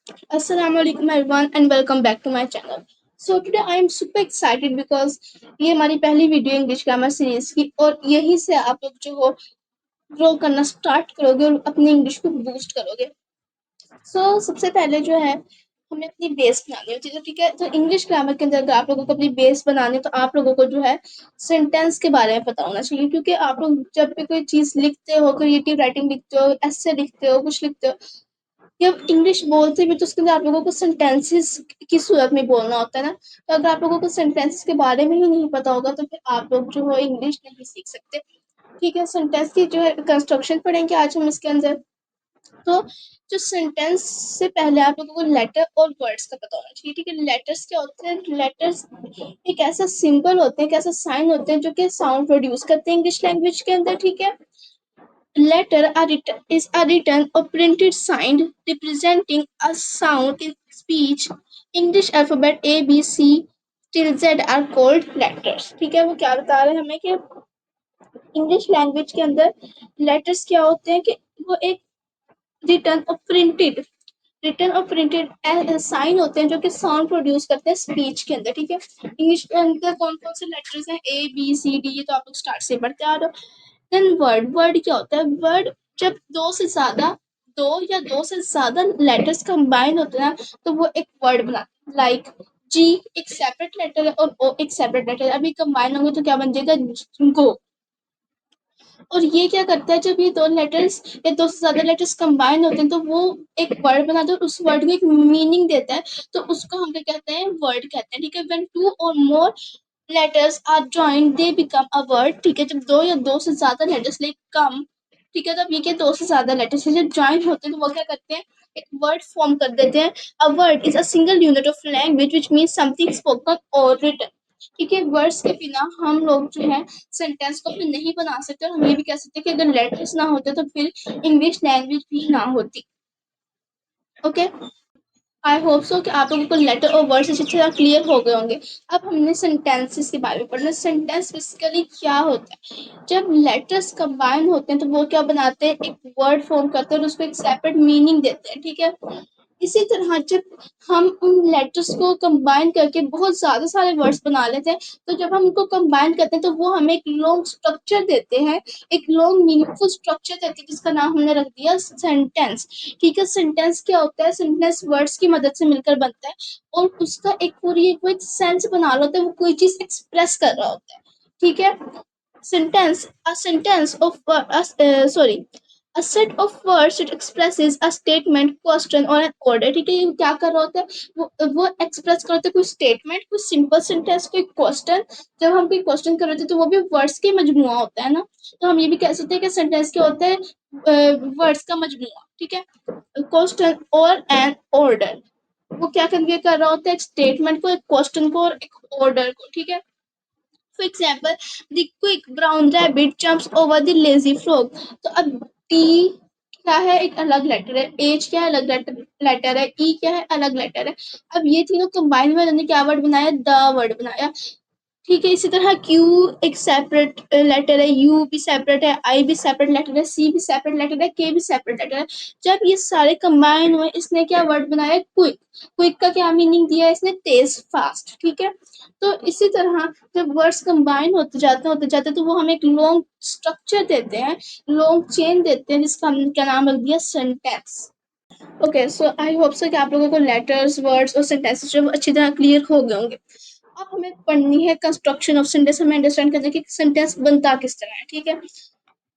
Assalamu alaikum everyone and welcome back to my channel. So today I am super excited because ये हमारी पहली video English grammar series की और यहीं से आप लोग जो हो ग्रो करना स्टार्ट करोगे और अपनी इंग्लिश को बूस्ट करोगे. सबसे पहले जो है हमें अपनी बेस बनानी होती है. तो ठीक है, तो इंग्लिश ग्रामर के अंदर अगर आप लोगों को अपनी बेस बनानी है तो आप लोगों को जो है सेंटेंस के बारे में पता होना चाहिए, क्योंकि आप लोग जब भी कोई चीज लिखते हो, क्रिएटिव राइटिंग लिखते हो, एस्से लिखते हो, कुछ लिखते हो, जब इंग्लिश बोलते भी तो उसके अंदर आप लोगों को सेंटेंसेस की सूरत में बोलना होता है ना. तो अगर आप लोगों को सेंटेंसेस के बारे में ही नहीं पता होगा तो फिर आप लोग जो हो इंग्लिश नहीं सीख सकते. ठीक है, सेंटेंस की जो है कंस्ट्रक्शन पढ़ेंगे आज हम इसके अंदर. तो जो सेंटेंस से पहले आप लोगों को लेटर और वर्ड्स का पता होना चाहिए. ठीक है, लेटर्स क्या होते हैं? लेटर्स एक ऐसा सिंबल होते हैं, एक ऐसा साइन होते हैं जो कि साउंड प्रोड्यूस करते हैं इंग्लिश लैंग्वेज के अंदर. ठीक है, is a written or printed sign representing a sound in speech. English alphabet A, B, C till Z are called letters. ठीक है, वो क्या बता रहे हैं हमें कि इंग्लिश लैंग्वेज के अंदर लेटर्स क्या होते हैं कि वो एक रिटन और प्रिंटेड साइन होते हैं जो कि साउंड प्रोड्यूस करते हैं स्पीच के अंदर. ठीक है, इंग्लिश के अंदर कौन कौन से लेटर्स हैं? ए, बी, सी, डी. ये तो आप लोग स्टार्ट से पढ़ते आ रहे हो. देन वर्ड क्या होता है? वर्ड जब दो या दो से ज्यादा लेटर्स कंबाइन होते हैं ना तो वो एक वर्ड बनाते हैं. लाइक जी एक सेपरेट लेटर है और ओ एक सेपरेट लेटर है. अभी कंबाइन होंगे तो क्या बन जाएगा? गो. और ये क्या करता है, जब ये दो लेटर्स या दो से ज्यादा लेटर्स कंबाइन होते हैं तो वो एक वर्ड बनाते हैं और उस वर्ड को एक मीनिंग देता है. तो उसको हम क्या कहते हैं? वर्ड कहते हैं. ठीक है, when two or more letters are joined they become a word. ठीक है, जब दो या दो से ज्यादा लेटर्स लाइक कम, ठीक है, तब ये क्या दो से ज्यादा लेटर्स जब जॉइन होते हैं तो वो क्या करते हैं? एक वर्ड फॉर्म कर देते हैं. A word is a single unit of language which means something spoken और रिटन. ठीक है, वर्ड्स के बिना हम लोग जो है सेंटेंस को भी नहीं बना सकते. और हम ये भी कह सकते हैं कि अगर लेटर्स ना होते तो फिर इंग्लिश लैंग्वेज भी ना होती. ओके, आई होप सो कि आप लोगों को लेटर और वर्ड्स अच्छी तरह क्लियर हो गए होंगे. अब हमने सेंटेंसेस के बारे में पढ़ना. सेंटेंस बेसिकली क्या होता है? जब लेटर्स कंबाइन होते हैं तो वो क्या बनाते हैं? एक वर्ड फॉर्म करते हैं और उसको एक सेपरेट मीनिंग देते हैं. ठीक है, इसी तरह जब हम उन लेटर्स को कंबाइन करके बहुत ज्यादा सारे वर्ड्स बना लेते हैं तो जब हम उनको कंबाइन करते हैं तो वो हमें एक लॉन्ग स्ट्रक्चर देते हैं, एक लॉन्ग मीनिंगफुल स्ट्रक्चर देते हैं जिसका नाम हमने रख दिया सेंटेंस. ठीक है, सेंटेंस क्या होता है? सेंटेंस वर्ड्स की मदद से मिलकर बनता है और उसका एक पूरी कोई सेंस बना रहा होता है, वो कोई चीज एक्सप्रेस कर रहा होता है. ठीक है, sentence a sentence of sorry a set of words that expresses a statement, question or an order. ठीक है, ये क्या कर रहा होता है? वो एक्सप्रेस कर होता है कोई स्टेटमेंट, कोई सिंपल सेंटेंस, कोई क्वेश्चन. जब हम कोई क्वेश्चन कर रहे थे तो वो भी वर्ड्स के मजमुआ होता है ना. तो हम ये भी कह सकते हैं कि सेंटेंस क्या होता है? वर्ड्स का मजमुआ. ठीक है, क्वेश्चन और एन ऑर्डर. वो क्या कन्वे कर रहा होता है? एक स्टेटमेंट को, एक क्वेश्चन को और एक ऑर्डर को. ठीक है, for example the quick brown rabbit jumps over the lazy frog. तो अब टी क्या है? एक अलग लेटर है. एच क्या है? अलग लेटर है. ई क्या है? अलग लेटर है. अब ये तीनों कंबाइन में उन्होंने क्या वर्ड बनाया? द वर्ड बनाया. ठीक है, इसी तरह क्यू एक सेपरेट लेटर है, यू भी सेपरेट है, आई भी सेपरेट लेटर है, सी भी सेपरेट लेटर है, के भी सेपरेट लेटर है. जब ये सारे कंबाइन हुए इसने क्या वर्ड बनाया? क्विक. क्विक का क्या मीनिंग दिया है इसने? तेज, फास्ट. ठीक है, तो इसी तरह जब वर्ड्स कंबाइन होते जाते तो वो हमें एक लॉन्ग स्ट्रक्चर देते हैं, लॉन्ग चेन देते हैं जिसका हमने क्या नाम रख दिया? Sentence. Okay, so I hope so कि आप लोगों को लेटर्स, वर्ड्स और सेंटेंसेस जो अच्छी तरह क्लियर हो गए होंगे. अब हमें पढ़नी है कंस्ट्रक्शन ऑफ सेंटेंस. हमें अंडरस्टैंड करना है कि सेंटेंस बनता किस तरह है. ठीक है,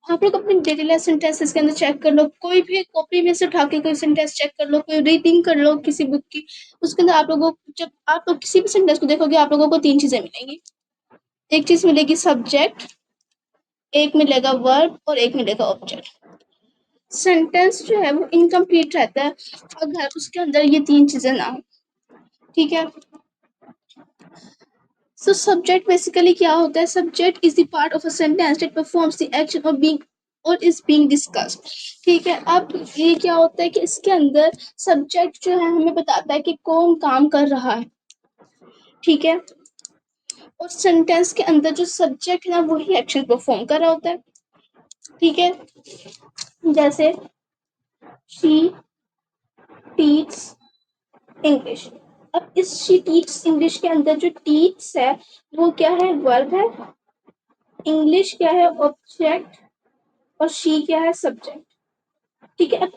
आप लोग अपनी डेली लाइफ सेंटेंसेस के अंदर चेक कर लो. कोई भी कॉपी में से उठा के कोई सेंटेंस चेक कर लो, कोई रीडिंग कर लो किसी बुक की. उसके अंदर आप लोगों को, जब आप लोग किसी भी सेंटेंस को देखोगे आप लोगों को तीन चीजें मिलेंगी. एक चीज मिलेगी सब्जेक्ट, एक मिलेगा वर्ब और एक मिलेगा ऑब्जेक्ट. सेंटेंस जो है वो इनकम्प्लीट रहता है अगर उसके अंदर ये तीन चीजें ना हो. ठीक है, सो सब्जेक्ट बेसिकली क्या होता है? Subject is the part of a sentence that performs the action of being और इज बीइंग डिस्कस्ड. ठीक है, अब ये क्या होता है कि इसके अंदर सब्जेक्ट जो है हमें बताता है कि कौन काम कर रहा है. ठीक है, और सेंटेंस के अंदर जो सब्जेक्ट है ना वही एक्शन परफॉर्म कर रहा होता है. ठीक है, जैसे शी टीच इंग्लिश। अब इस शी टीच इंग्लिश के अंदर जो टीच है वो क्या है, वर्ब है, इंग्लिश क्या है, ऑब्जेक्ट, और शी क्या है, सब्जेक्ट। ठीक है, अब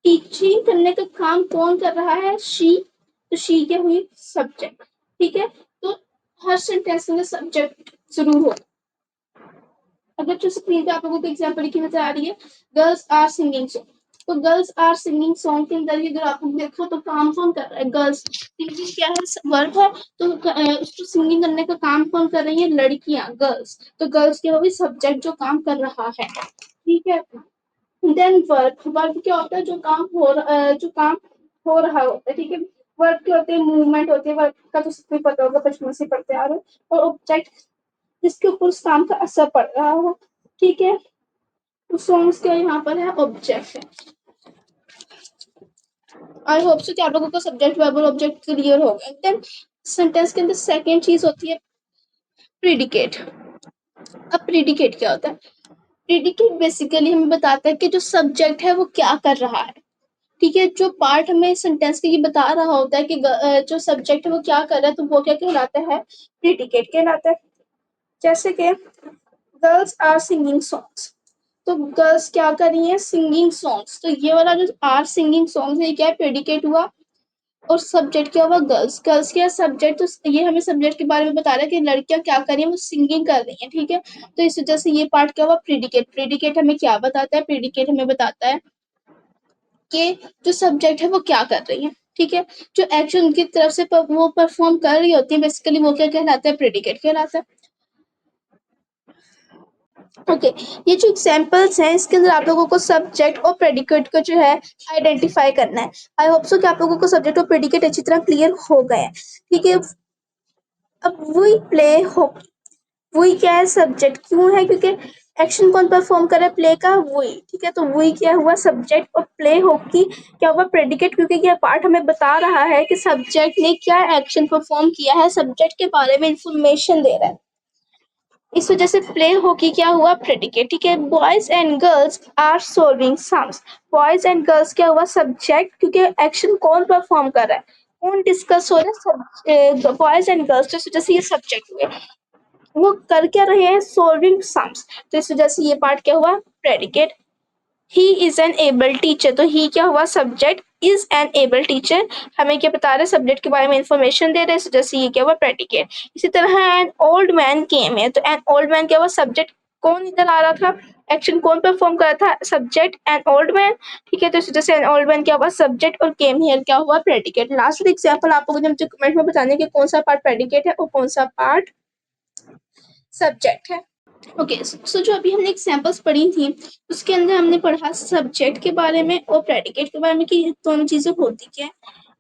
टीचिंग करने का काम कौन कर रहा है, शी, तो शी क्या हुई, सब्जेक्ट। ठीक है, तो हर सेंटेंस में सब्जेक्ट जरूर हो। अगर जो स्क्रीन पे आप लोगों को एग्जाम्पल लिखी नजर आ रही है, गर्ल्स आर सिंगिंग सॉन्ग, तो गर्ल्स आर सिंगिंग सॉन्ग के अंदर ही अगर आप लोग देखो तो काम कौन कर रहा है, गर्ल्स। सिंगिंग क्या है, वर्ब है, तो उसको सिंगिंग करने का काम कौन कर रही है, लड़कियां, गर्ल्स, तो गर्ल्स के वो भी सब्जेक्ट जो काम कर रहा है। ठीक है, देन वर्ब, वर्ब क्या होता है, जो काम हो जो काम हो रहा होता है। ठीक है, वर्ब क्या होते हैं, मूवमेंट होती है, वर्ब का तो सबको पता होगा, बचपन से पढ़ते आ रहे हो। और ऑब्जेक्ट जिसके ऊपर उस काम का असर पड़ रहा हो। ठीक है, तो सॉन्ग्स क्या यहाँ पर है, ऑब्जेक्ट है। आई होप सो कि आप लोगों को सब्जेक्ट वर्ब और ऑब्जेक्ट क्लियर हो गया। देन सेंटेंस के अंदर सेकंड चीज होती है प्रीडिकेट। अब प्रीडिकेट क्या होता है, प्रीडिकेट बेसिकली हमें बताता है कि जो सब्जेक्ट है वो क्या कर रहा है। ठीक है, जो पार्ट हमें सेंटेंस के ये बता रहा होता है कि जो सब्जेक्ट है वो क्या कर रहा है, तो वो क्या कहलाता है, प्रीडिकेट कहलाता है। जैसे कि गर्ल्स आर सिंगिंग सॉन्ग्स, तो गर्ल्स क्या कर रही हैं, सिंगिंग सॉन्ग्स, तो ये वाला जो आर सिंगिंग सॉन्ग्स है क्या है, प्रेडिकेट हुआ। और सब्जेक्ट क्या हुआ, गर्ल्स, गर्ल्स क्या सब्जेक्ट, तो ये हमें सब्जेक्ट के बारे में बता रहा है कि लड़कियां क्या कर रही हैं, वो सिंगिंग कर रही हैं। ठीक है, तो इस वजह से ये पार्ट क्या हुआ, प्रेडिकेट। प्रेडिकेट हमें क्या बताता है, प्रेडिकेट हमें बताता है कि जो सब्जेक्ट है वो क्या कर रही है। ठीक है, जो एक्शन उनकी तरफ से वो परफॉर्म कर रही होती है, बेसिकली वो क्या कहलाता है, प्रेडिकेट कहलाता है। ओके, ये जो एग्जांपल्स हैं इसके अंदर आप लोगों को सब्जेक्ट और प्रेडिकेट को जो है आइडेंटिफाई करना है। आई होप सो कि आप लोगों को सब्जेक्ट और प्रेडिकेट अच्छी तरह क्लियर हो गए हैं। ठीक है, अब वही प्ले हो, वही क्या है, सब्जेक्ट क्यों है, क्योंकि एक्शन कौन परफॉर्म कर रहा है, प्ले का वही। ठीक है, तो वही क्या हुआ, सब्जेक्ट, और प्ले होगी क्या हुआ, प्रेडिकेट, क्योंकि ये पार्ट हमें बता रहा है कि सब्जेक्ट ने क्या एक्शन परफॉर्म किया है, सब्जेक्ट के बारे में इंफॉर्मेशन दे रहा है। इस वजह से प्ले होगी क्या हुआ, प्रेडिकेट। ठीक है, boys and girls are solving sums, boys and girls क्या हुआ, सब्जेक्ट, क्योंकि एक्शन कौन परफॉर्म कर रहा है, कौन डिस्कस हो रहा है, बॉयज एंड गर्ल्स, तो इस वजह से ये सब्जेक्ट हुए। वो कर क्या रहे हैं, सॉल्विंग सम्स, तो इस वजह से ये पार्ट क्या हुआ, predicate. He is an able teacher, तो ही क्या हुआ, subject, is an able teacher हमें क्या बता रहे हैं, सब्जेक्ट के बारे में इंफॉर्मेशन दे रहे हैं, जैसे ये क्या हुआ, प्रेडिकेट। इसी तरह एन ओल्ड मैन केम है, तो एन ओल्ड मैन क्या हुआ, सब्जेक्ट, कौन इधर आ रहा था, एक्शन कौन परफॉर्म कर रहा था, सब्जेक्ट, एन ओल्ड मैन। ठीक है, तो इस वजह से एन ओल्ड मैन क्या हुआ, सब्जेक्ट, और केम हियर क्या हुआ, प्रेडिकेट। लास्ट एग्जाम्पल आप लोगों ने मुझे कमेंट में बताने कि कौन सा पार्ट प्रेडिकेट है और कौन सा पार्ट सब्जेक्ट है। ओके, सो जो अभी हमने एग्जांपल्स पढ़ी थी उसके अंदर हमने पढ़ा सब्जेक्ट के बारे में और प्रेडिकेट के बारे में कि दोनों चीजें होती क्या है।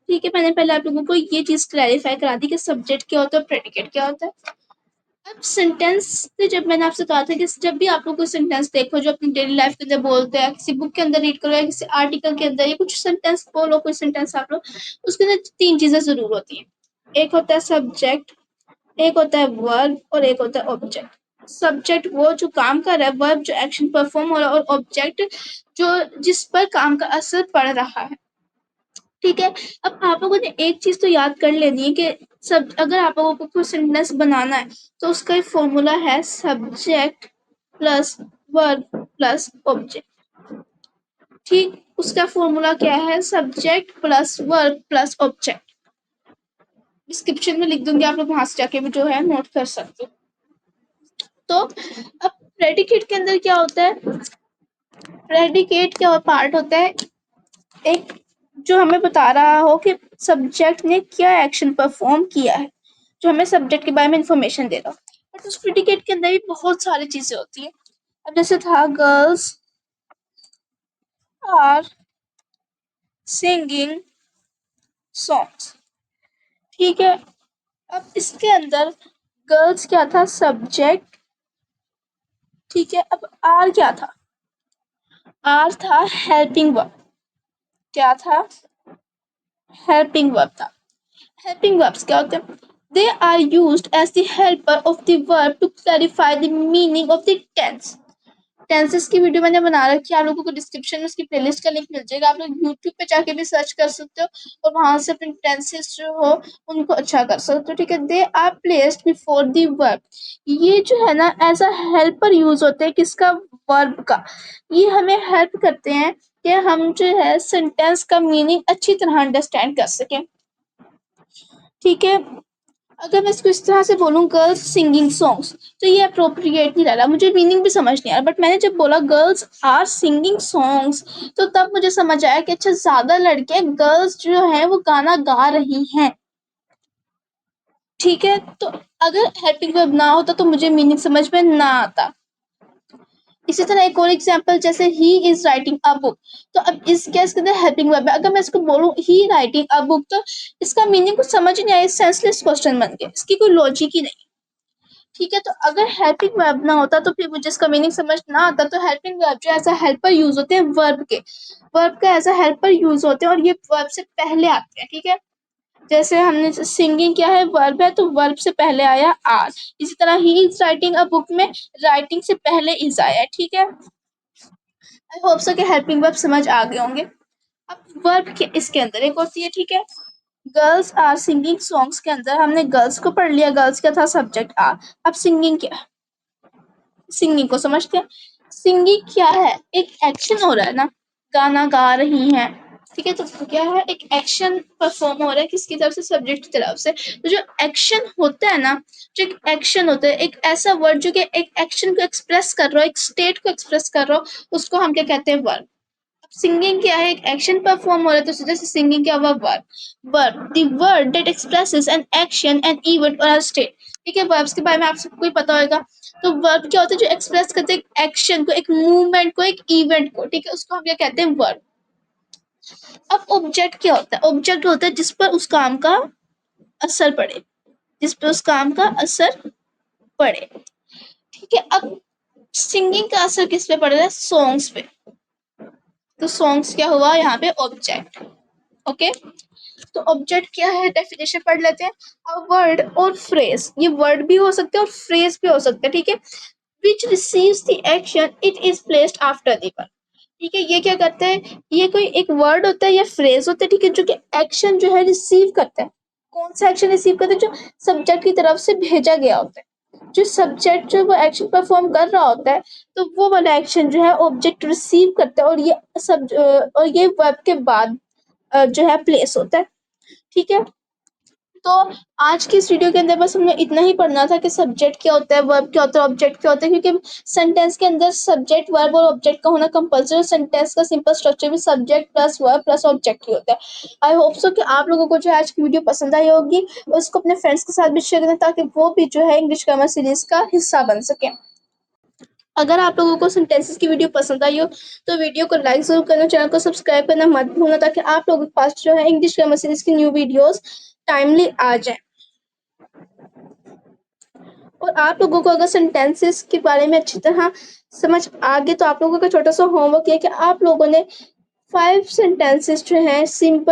ठीक है, मैंने पहले आप लोगों को ये चीज क्लैरिफाई करा दी कि सब्जेक्ट क्या होता है, प्रेडिकेट क्या होता है। अब सेंटेंस से जब मैंने आपसे कहा था कि जब भी आप लोग कोई सेंटेंस देखो जो अपनी डेली लाइफ के अंदर बोलते हैं, किसी बुक के अंदर रीड करो या किसी आर्टिकल के अंदर, या कुछ सेंटेंस बोलो, कोई सेंटेंस आप लोग, उसके अंदर तीन चीजें जरूर होती हैं। एक होता है सब्जेक्ट, एक होता है वर्ब, और एक होता है ऑब्जेक्ट। सब्जेक्ट वो जो काम कर रहा है, वर्ब जो एक्शन परफॉर्म हो रहा है, और ऑब्जेक्ट जो जिस पर काम का असर पड़ रहा है। ठीक है, अब आप लोगों ने एक चीज तो याद कर लेनी है कि सब, अगर आप लोगों को कोई सेंटेंस बनाना है तो उसका एक फॉर्मूला है, subject plus verb plus object. ठीक, उसका फॉर्मूला क्या है, subject plus verb plus object. Description में लिख दूंगी, आप लोग वहां से जाके भी जो है नोट कर सकते हो। तो अब प्रेडिकेट के अंदर क्या होता है, प्रेडिकेट क्या पार्ट होता है, एक जो हमें बता रहा हो कि सब्जेक्ट ने क्या एक्शन परफॉर्म किया है, जो हमें सब्जेक्ट के बारे में इंफॉर्मेशन दे रहा हो। बट उस प्रेडिकेट के अंदर भी बहुत सारी चीजें होती है। अब जैसे था गर्ल्स आर सिंगिंग सॉन्ग्स। ठीक है, अब इसके अंदर गर्ल्स क्या था, सब्जेक्ट। ठीक है, अब आर क्या था, आर था हेल्पिंग वर्ब। क्या था, हेल्पिंग वर्ब था। हेल्पिंग verbs क्या होते हैं, they are used as the helper of the verb to clarify the meaning of the tense। Tenses की वीडियो मैंने बना रखी है, आप लोगों को डिस्क्रिप्शन में उसकी प्लेलिस्ट का लिंक मिल जाएगा, आप लोग यूट्यूब पे जाके भी सर्च कर सकते हो और वहां से अपने टेंसेस जो हो उनको अच्छा कर सकते हो, ठीक है। They are placed before the verb, ये जो है ना एज अ हेल्पर यूज होते हैं, किसका, वर्ब का। ये हमें हेल्प करते हैं कि हम जो है सेंटेंस का मीनिंग अच्छी तरह अंडरस्टैंड कर सकें, ठीक है। अगर मैं इसको इस तरह से बोलूँ गर्ल्स सिंगिंग सॉन्ग्स, तो ये अप्रोप्रिएट नहीं लग रहा, मुझे मीनिंग भी समझ नहीं आ रहा, बट मैंने जब बोला गर्ल्स आर सिंगिंग सॉन्ग्स, तो तब मुझे समझ आया कि अच्छा ज्यादा लड़के गर्ल्स जो है वो गाना गा रही हैं, ठीक है। तो अगर हेल्पिंग वर्ब ना होता तो मुझे मीनिंग समझ में ना आता। इसी तरह एक और एग्जांपल, जैसे he is writing a book, तो अब इस केस के अंदर हेल्पिंग वर्ब है, अगर मैं इसको बोलूं ही राइटिंग अ बुक, तो इसका मीनिंग कुछ समझ ही नहीं आया, सेंसलेस क्वेश्चन बन गया, इसकी कोई लॉजिक ही नहीं, ठीक है। तो अगर हेल्पिंग वर्ब ना होता तो फिर मुझे इसका मीनिंग समझ ना आता। तो हेल्पिंग वर्ब जो एज अ हेल्पर यूज होते हैं वर्ब के, वर्ब का एज अ हेल्पर यूज होते हैं और ये वर्ब से पहले आते हैं, ठीक है। जैसे हमने सिंगिंग क्या है, वर्ब है, तो वर्ब से पहले आया आर। इसी तरह he is writing a book में राइटिंग से पहले इज आया, ठीक है। आई होप सो कि हेल्पिंग वर्ब समझ आ गए होंगे। अब वर्ब के इसके अंदर एक होती है, ठीक है। गर्ल्स आर सिंगिंग सॉन्ग्स के अंदर हमने गर्ल्स को पढ़ लिया, गर्ल्स क्या था, सब्जेक्ट आर। अब सिंगिंग क्या, सिंगिंग को समझते हैं। सिंगिंग क्या है, एक एक्शन हो रहा है ना, गाना गा रही हैं, ठीक है। तो क्या है, एक एक्शन परफॉर्म हो रहा है, किसकी तरफ से, सब्जेक्ट की तरफ से। तो जो एक्शन होता है ना, जो एक एक्शन होता है, एक ऐसा वर्ड जो कि एक एक्शन को एक्सप्रेस कर रहा हो, एक स्टेट को एक्सप्रेस कर रहा हो, उसको हम क्या कहते हैं, वर्ब। सिंगिंग क्या है, एक एक्शन परफॉर्म हो रहा है, तो जैसे सिंगिंग क्या हुआ, verb. Verb the word that expresses an action an event और स्टेट, ठीक है। वर्ब्स के बारे में आप सबको ही पता होगा। तो वर्ब क्या होता है, जो एक्सप्रेस करते हैं एक एक्शन को, एक मूवमेंट को, एक इवेंट को, ठीक है, उसको हम क्या कहते हैं, वर्ब। अब ऑब्जेक्ट क्या होता है, ऑब्जेक्ट होता है जिस पर उस काम का असर पड़े, जिस पर उस काम का असर पड़े, ठीक है। अब सिंगिंग का असर किस पे पड़ रहा है, सॉन्ग्स पे, तो सॉन्ग्स क्या हुआ यहाँ पे, ऑब्जेक्ट, ओके। तो ऑब्जेक्ट क्या है, डेफिनेशन पढ़ लेते हैं। अ वर्ड और फ्रेज, ये वर्ड भी हो सकते हैं और फ्रेज भी हो सकते हैं, ठीक है। Which receives the action it is placed after the verb, ठीक है। ये क्या करता है, ये कोई एक वर्ड होता है या फ्रेज होता है, ठीक है, जो कि एक्शन जो है रिसीव करता है। कौन सा एक्शन रिसीव करता है, जो सब्जेक्ट की तरफ से भेजा गया होता है, जो सब्जेक्ट जो वो एक्शन परफॉर्म कर रहा होता है, तो वो वाला एक्शन जो है ऑब्जेक्ट रिसीव करता है, और ये सब और ये वर्ब के बाद जो है प्लेस होता है, ठीक है। तो आज की इस वीडियो के अंदर बस हमें इतना ही पढ़ना था कि सब्जेक्ट क्या होता है, वर्ब क्या होता है, ऑब्जेक्ट क्या होता है, क्योंकि सेंटेंस के अंदर सब्जेक्ट, वर्ब और ऑब्जेक्ट का होना कंपल्सरी, सेंटेंस का सिंपल स्ट्रक्चर भी subject plus verb plus object ही होता है। आई होप सो कि आप लोगों को जो है आज की वीडियो पसंद आई होगी, और उसको अपने फ्रेंड्स के साथ भी शेयर करें ताकि वो भी जो है इंग्लिश ग्रामर सीरीज का हिस्सा बन सके। अगर आप लोगों को सेंटेंसेस की वीडियो पसंद आई हो तो वीडियो को लाइक जरूर करना, चैनल को सब्सक्राइब करना मत भूलना, ताकि आप लोगों के पास जो है इंग्लिश ग्रामर सीरीज की न्यू वीडियोस टाइमली आ जाए। और आप लोगों को अगर सेंटेंसेस के बारे में अच्छी तरह समझ आ गए तो आप लोगों का छोटा सा होमवर्क है कि आप लोगों ने 5 सेंटेंसेस जो हैं सिंपल